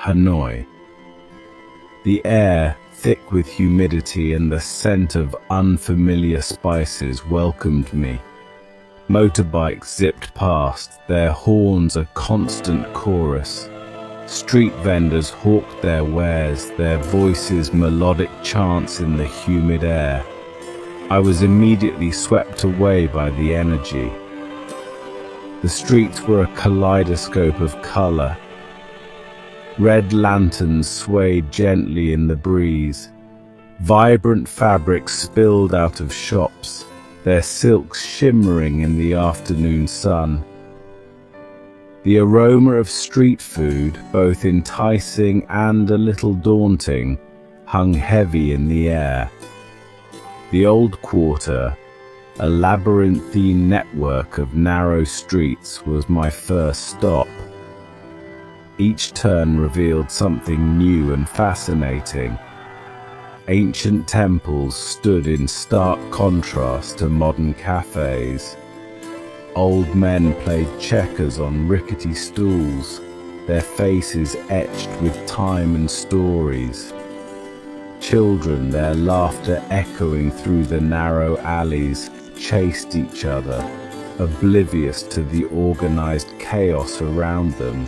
Hanoi. The air, thick with humidity and the scent of unfamiliar spices, welcomed me. Motorbikes zipped past, their horns a constant chorus. Street vendors hawked their wares, their voices melodic chants in the humid air. I was immediately swept away by the energy. The streets were a kaleidoscope of color. Red lanterns swayed gently in the breeze. Vibrant fabrics spilled out of shops, their silks shimmering in the afternoon sun. The aroma of street food, both enticing and a little daunting, hung heavy in the air. The old quarter, a labyrinthine network of narrow streets, was my first stop. Each turn revealed something new and fascinating. Ancient temples stood in stark contrast to modern cafes. Old men played checkers on rickety stools, their faces etched with time and stories. Children, their laughter echoing through the narrow alleys, chased each other, oblivious to the organized chaos around them.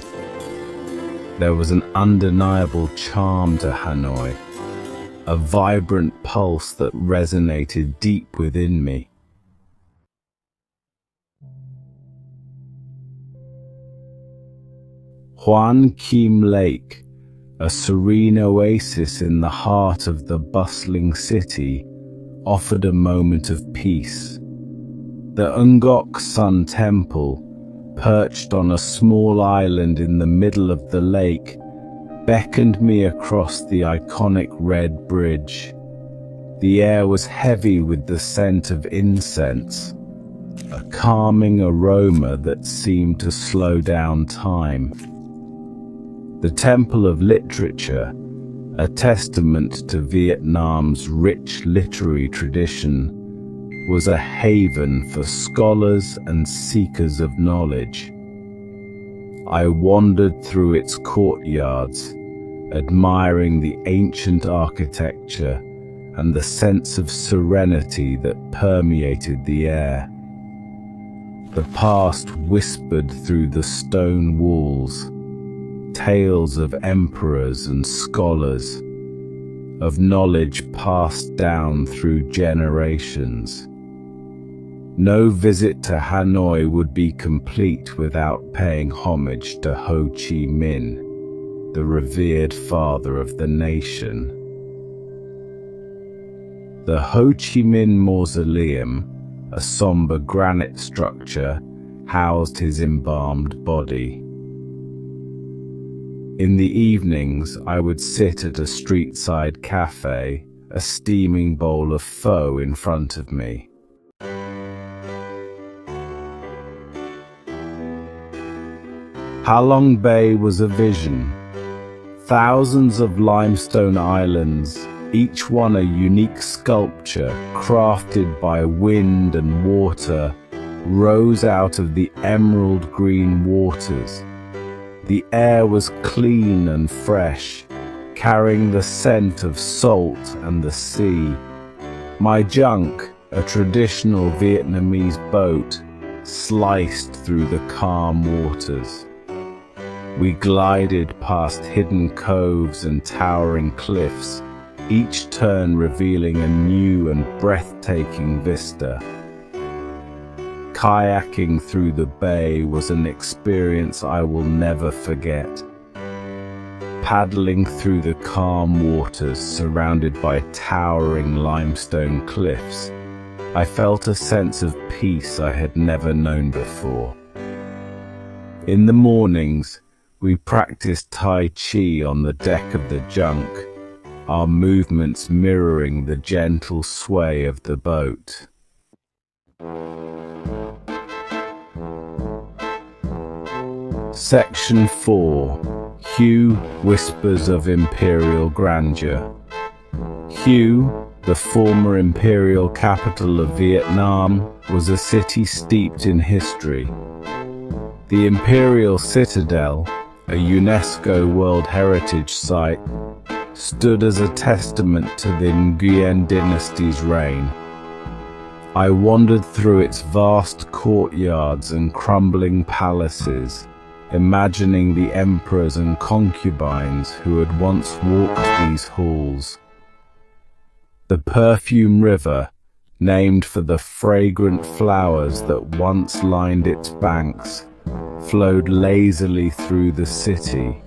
There was an undeniable charm to Hanoi, a vibrant pulse that resonated deep within me. Hoan Kiem Lake, a serene oasis in the heart of the bustling city, offered a moment of peace. The Ngok Sun Temple, perched on a small island in the middle of the lake, beckoned me across the iconic red bridge. The air was heavy with the scent of incense, a calming aroma that seemed to slow down time. The Temple of Literature, a testament to Vietnam's rich literary tradition, was a haven for scholars and seekers of knowledge. I wandered through its courtyards, admiring the ancient architecture and the sense of serenity that permeated the air. The past whispered through the stone walls, tales of emperors and scholars, of knowledge passed down through generations. No visit to Hanoi would be complete without paying homage to Ho Chi Minh, the revered father of the nation. The Ho Chi Minh Mausoleum, a somber granite structure, housed his embalmed body. In the evenings, I would sit at a street-side cafe, a steaming bowl of pho in front of me. Halong Bay was a vision. Thousands of limestone islands, each one a unique sculpture crafted by wind and water, rose out of the emerald green waters. The air was clean and fresh, carrying the scent of salt and the sea. My junk, a traditional Vietnamese boat, sliced through the calm waters. We glided past hidden coves and towering cliffs, each turn revealing a new and breathtaking vista. Kayaking through the bay was an experience I will never forget. Paddling through the calm waters surrounded by towering limestone cliffs, I felt a sense of peace I had never known before. In the mornings, we practiced Tai Chi on the deck of the junk, our movements mirroring the gentle sway of the boat. Section 4. Hue, Whispers of Imperial Grandeur. Hue, the former imperial capital of Vietnam, was a city steeped in history. The imperial citadel, a UNESCO World Heritage Site, stood as a testament to the Nguyen dynasty's reign. I wandered through its vast courtyards and crumbling palaces, imagining the emperors and concubines who had once walked these halls. The Perfume River, named for the fragrant flowers that once lined its banks, flowed lazily through the city.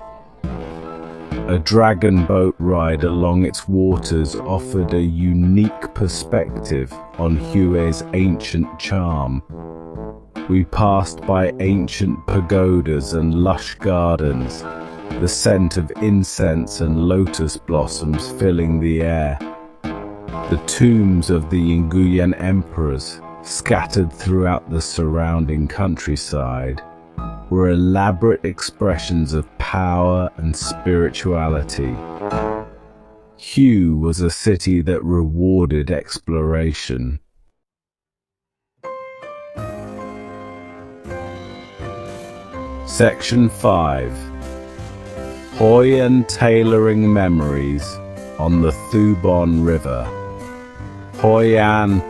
A dragon boat ride along its waters offered a unique perspective on Hue's ancient charm. We passed by ancient pagodas and lush gardens, the scent of incense and lotus blossoms filling the air. The tombs of the Nguyen emperors, scattered throughout the surrounding countryside, were elaborate expressions of power and spirituality. Hue was a city that rewarded exploration. Section 5. Hoi An Tailoring Memories on the Thu Bon River. Hoi An,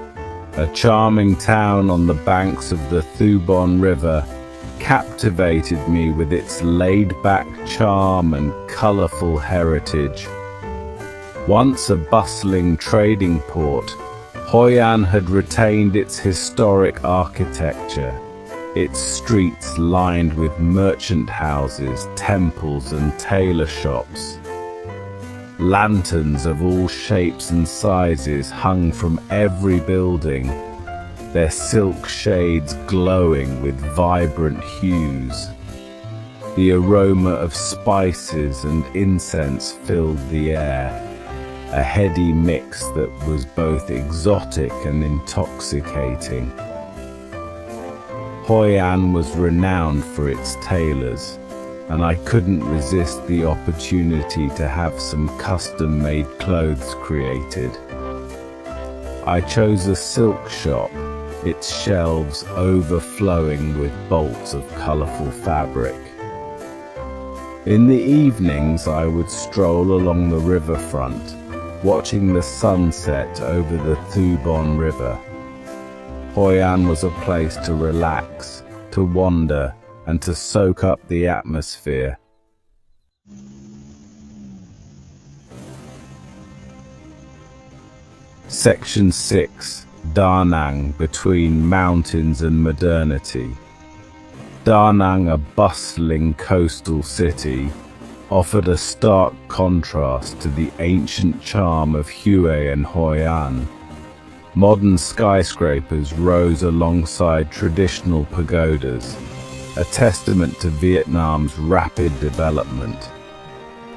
a charming town on the banks of the Thu Bon River, captivated me with its laid-back charm and colorful heritage. Once a bustling trading port, Hoi An had retained its historic architecture, its streets lined with merchant houses, temples and tailor shops. Lanterns of all shapes and sizes hung from every building, their silk shades glowing with vibrant hues. The aroma of spices and incense filled the air, a heady mix that was both exotic and intoxicating. Hoi An was renowned for its tailors, and I couldn't resist the opportunity to have some custom-made clothes created. I chose a silk shop, its shelves overflowing with bolts of colorful fabric. In the evenings, I would stroll along the riverfront, watching the sunset over the Thu Bon River. Hoi An was a place to relax, to wander, and to soak up the atmosphere. Section 6. Da Nang, between mountains and modernity. Da Nang, a bustling coastal city, offered a stark contrast to the ancient charm of Hue and Hoi An. Modern skyscrapers rose alongside traditional pagodas, a testament to Vietnam's rapid development.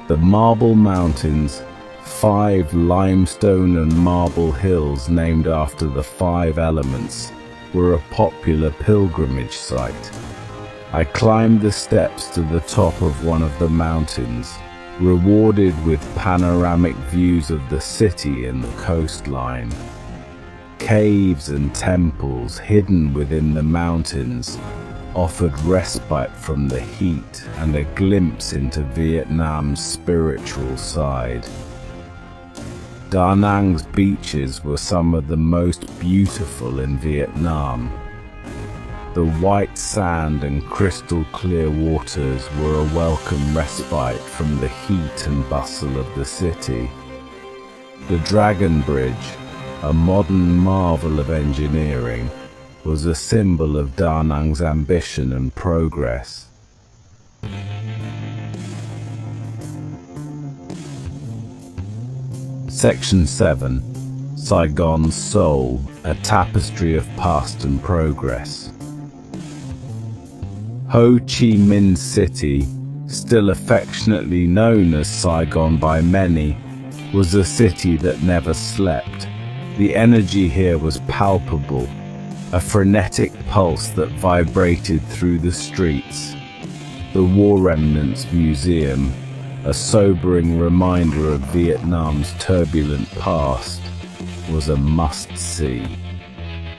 The Marble Mountains, 5 limestone and marble hills named after the 5 elements, were a popular pilgrimage site. I climbed the steps to the top of one of the mountains, rewarded with panoramic views of the city and the coastline. Caves and temples hidden within the mountains offered respite from the heat and a glimpse into Vietnam's spiritual side. Da Nang's beaches were some of the most beautiful in Vietnam. The white sand and crystal clear waters were a welcome respite from the heat and bustle of the city. The Dragon Bridge, a modern marvel of engineering, was a symbol of Da Nang's ambition and progress. Section 7. Saigon's Soul, a tapestry of past and progress. Ho Chi Minh City, still affectionately known as Saigon by many, was a city that never slept. The energy here was palpable, a frenetic pulse that vibrated through the streets. The War Remnants Museum, a sobering reminder of Vietnam's turbulent past, was a must-see.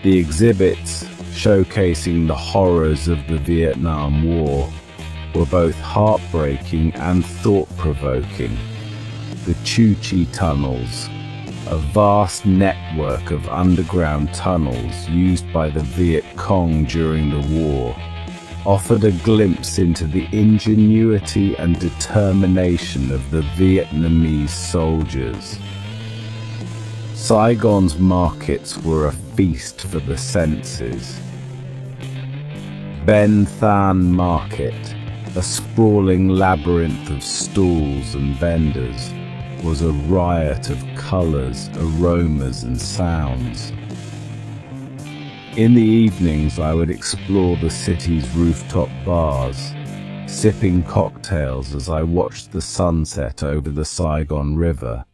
The exhibits, showcasing the horrors of the Vietnam War, were both heartbreaking and thought-provoking. The Chu Chi tunnels, a vast network of underground tunnels used by the Viet Cong during the war, offered a glimpse into the ingenuity and determination of the Vietnamese soldiers. Saigon's markets were a feast for the senses. Ben Thanh Market, a sprawling labyrinth of stalls and vendors, was a riot of colors, aromas, and sounds. In the evenings, I would explore the city's rooftop bars, sipping cocktails as I watched the sunset over the Saigon River.